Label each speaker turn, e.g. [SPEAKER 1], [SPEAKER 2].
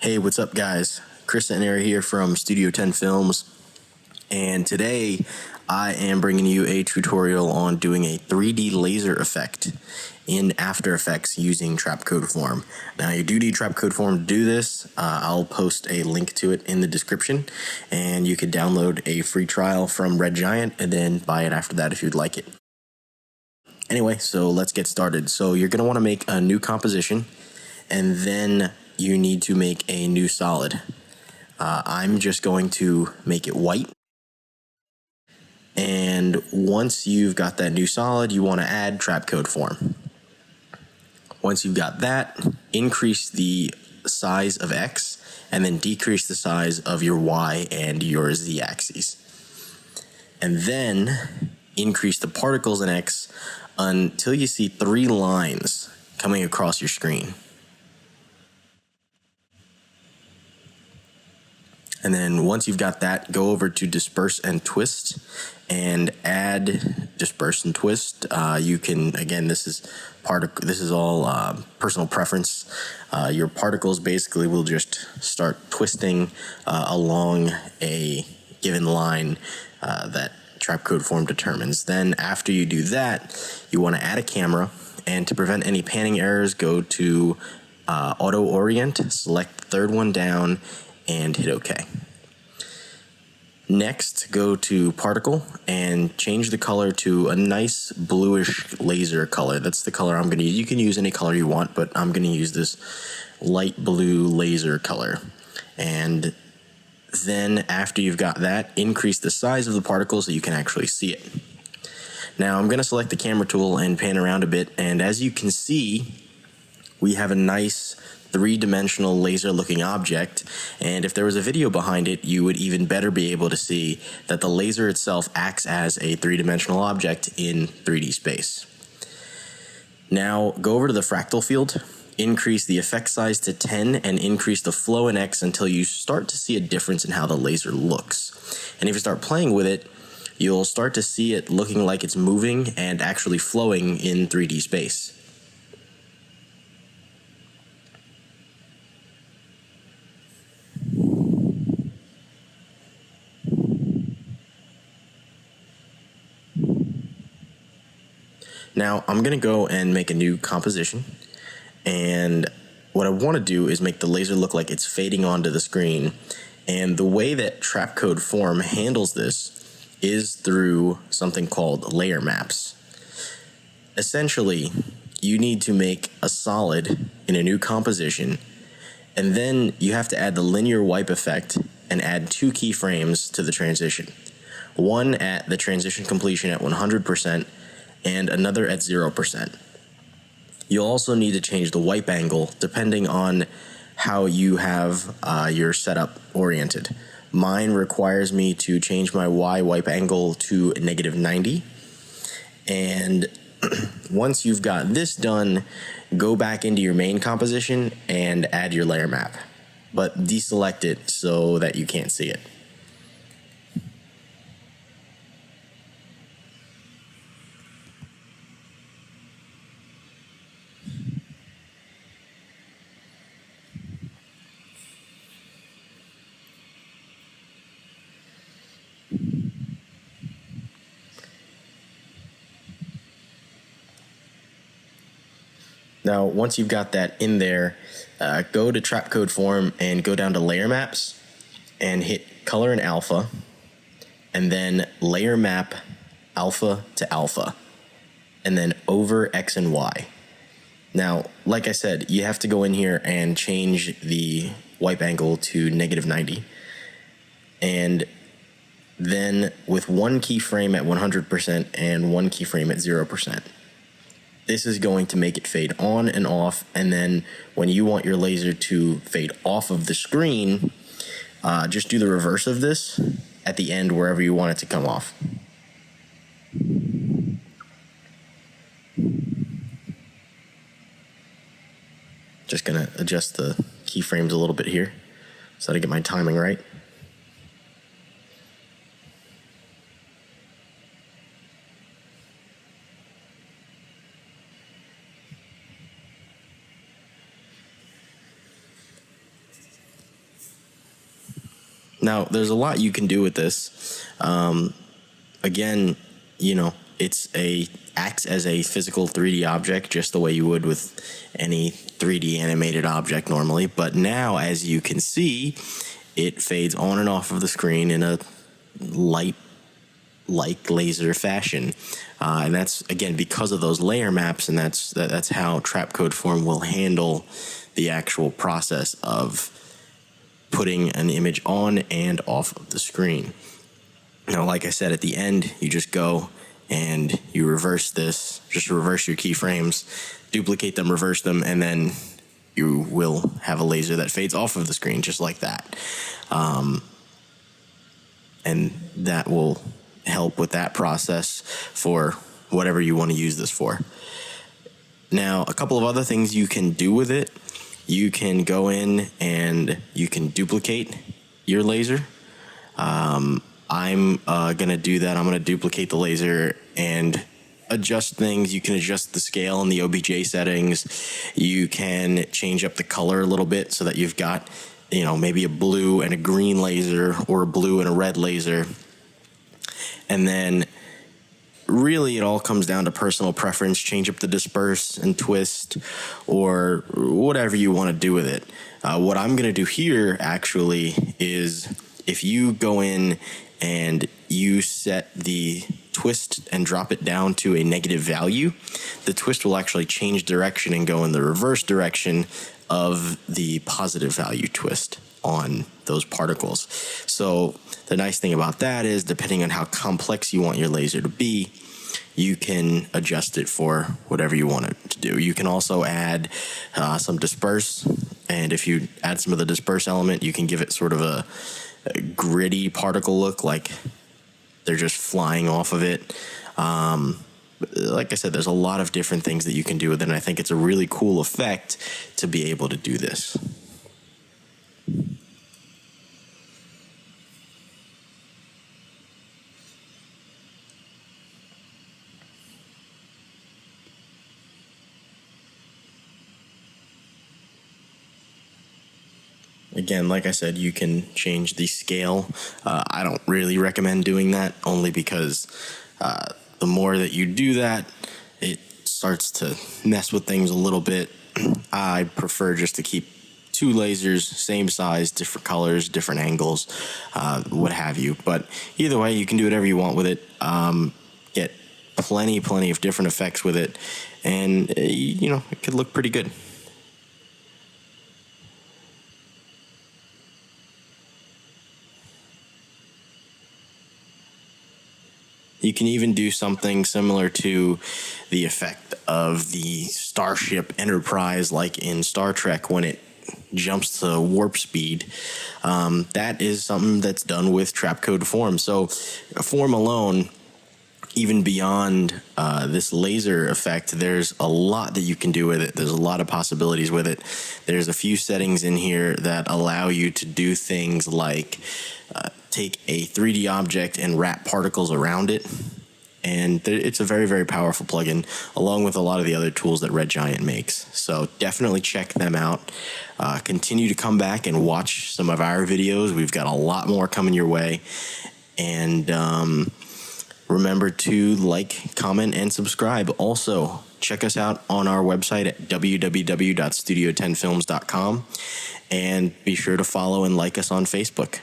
[SPEAKER 1] Hey, what's up, guys? Chris and Aaron here from Studio 10 Films, and today I am bringing you a tutorial on doing a 3D laser effect in After Effects using Trapcode form. Now, you do need Trapcode form to do this. I'll post a link to it in the description, and you can download a free trial from Red Giant and then buy it after that if you'd like it. Anyway, so let's get started. So you're going to want to make a new composition, and then you need to make a new solid. I'm just going to make it white. And once you've got that new solid, you want to add Trapcode form. Once you've got that, increase the size of X and then decrease the size of your Y and your Z axes. And then increase the particles in X until you see 3 lines coming across your screen. And then once you've got that, go over to disperse and twist and add disperse and twist. You can, again, this is all personal preference. Your particles basically will just start twisting along a given line that Trapcode form determines. Then after you do that, you want to add a camera, and to prevent any panning errors, go to auto orient, select the third one down, and hit OK. Next, go to particle and change the color to a nice bluish laser color. That's the color I'm going to use. You can use any color you want, but I'm going to use this light blue laser color. And then after you've got that, increase the size of the particle so you can actually see it. Now I'm going to select the camera tool and pan around a bit, and as you can see, we have a nice 3-dimensional laser-looking object, and if there was a video behind it, you would even better be able to see that the laser itself acts as a 3-dimensional object in 3D space. Now, go over to the fractal field, increase the effect size to 10, and increase the flow in X until you start to see a difference in how the laser looks. And if you start playing with it, you'll start to see it looking like it's moving and actually flowing in 3D space. Now, I'm going to go and make a new composition, and what I want to do is make the laser look like it's fading onto the screen, and the way that Trapcode form handles this is through something called layer maps. Essentially, you need to make a solid in a new composition, and then you have to add the linear wipe effect and add 2 keyframes to the transition. One at the transition completion at 100%, and another at 0%. You'll also need to change the wipe angle depending on how you have your setup oriented. Mine requires me to change my Y wipe angle to -90. And once you've got this done, go back into your main composition and add your layer map. But deselect it so that you can't see it. Now, once you've got that in there, go to Trapcode form and go down to layer maps and hit color and alpha, and then layer map alpha to alpha, and then over X and Y. Now, like I said, you have to go in here and change the wipe angle to -90, and then with 1 keyframe at 100% and 1 keyframe at 0%. This is going to make it fade on and off, and then when you want your laser to fade off of the screen, just do the reverse of this at the end wherever you want it to come off. Just gonna adjust the keyframes a little bit here so that I get my timing right. Now, there's a lot you can do with this. Again, acts as a physical 3D object, just the way you would with any 3D animated object normally. But now, as you can see, it fades on and off of the screen in a light like laser fashion, and that's again because of those layer maps, and that's how Trapcode Form will handle the actual process of putting an image on and off of the screen. Now, like I said, at the end, you just go and you reverse this, just reverse your keyframes, duplicate them, reverse them, and then you will have a laser that fades off of the screen just like that. And that will help with that process for whatever you want to use this for. Now, a couple of other things you can do with it. You can go in and you can duplicate your laser. I'm going to do that. I'm going to duplicate the laser and adjust things. You can adjust the scale in the OBJ settings. You can change up the color a little bit so that you've got, maybe a blue and a green laser or a blue and a red laser. And then really it all comes down to personal preference. Change up the disperse and twist or whatever you want to do with it. What I'm going to do here actually is if you go in and you set the twist and drop it down to a negative value, the twist will actually change direction and go in the reverse direction of the positive value twist on those particles. So the nice thing about that is, depending on how complex you want your laser to be, you can adjust it for whatever you want it to do. You can also add some disperse, and if you add some of the disperse element, you can give it sort of a gritty particle look, like they're just flying off of it. Like I said, there's a lot of different things that you can do with it, and I think it's a really cool effect to be able to do this. Again, like I said, you can change the scale. I don't really recommend doing that, only because the more that you do that, it starts to mess with things a little bit. I prefer just to keep two lasers, same size, different colors, different angles, what have you. But either way, you can do whatever you want with it. Get plenty of different effects with it, and it could look pretty good. You can even do something similar to the effect of the Starship Enterprise, like in Star Trek, when it jumps to warp speed. That is something that's done with Trapcode Form. So Form alone, even beyond this laser effect, there's a lot that you can do with it. There's a lot of possibilities with it. There's a few settings in here that allow you to do things like take a 3D object and wrap particles around it. And it's a very, very powerful plugin, along with a lot of the other tools that Red Giant makes. So definitely check them out. Continue to come back and watch some of our videos. We've got a lot more coming your way. And remember to like, comment, and subscribe. Also, check us out on our website at www.studio10films.com. And be sure to follow and like us on Facebook.